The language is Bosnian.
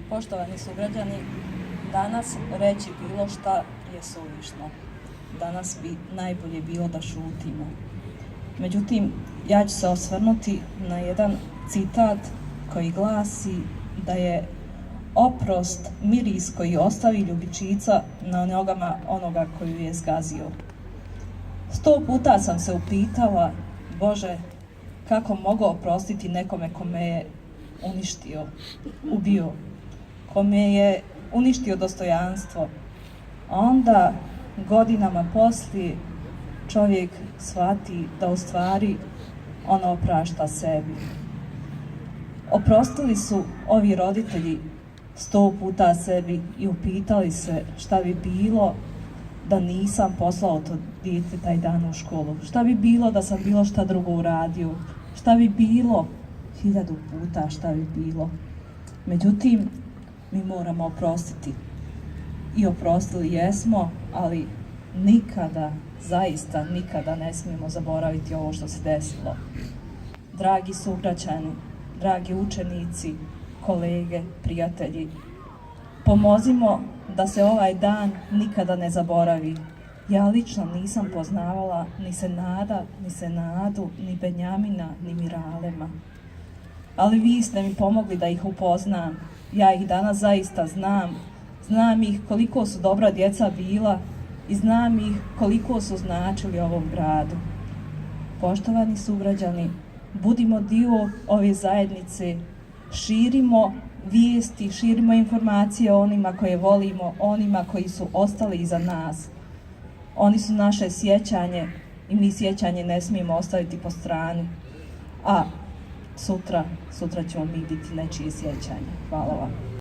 Poštovani sugrađani, danas reći bilo šta je suvišno. Danas bi najbolje bilo da šutimo. Međutim, ja ću se osvrnuti na jedan citat koji glasi da je oprost miris koji ostavi ljubičica na nogama onoga koju je zgazio. 100 puta sam se upitala, Bože, kako mogu oprostiti nekome kome je uništio, ubio, kome je uništio dostojanstvo. A onda, godinama poslije, čovjek shvati da u stvari on oprašta sebi. Oprostili su ovi roditelji 100 puta sebi i upitali se šta bi bilo da nisam poslao to dijete taj dan u školu. Šta bi bilo da sam bilo šta drugo uradio? Šta bi bilo? 1000 puta šta bi bilo. Međutim, mi moramo oprostiti. I oprostili jesmo, ali nikada, zaista nikada ne smijemo zaboraviti ovo što se desilo. Dragi sugrađani, dragi učenici, kolege, prijatelji, pomozimo da se ovaj dan nikada ne zaboravi. Ja lično nisam poznavala ni Senada, ni Senadu, ni Benjamina, ni Miralema. Ali vi ste mi pomogli da ih upoznam. Ja ih danas zaista znam. Znam ih koliko su dobra djeca bila i znam ih koliko su značili ovom gradu. Poštovani sugrađani, budimo dio ove zajednice, širimo vijesti, širimo informacije o onima koje volimo, onima koji su ostali iza nas. Oni su naše sjećanje i mi sjećanje ne smijemo ostaviti po strani. A sutra ćemo mi biti nečije sjećanje. Hvala vam.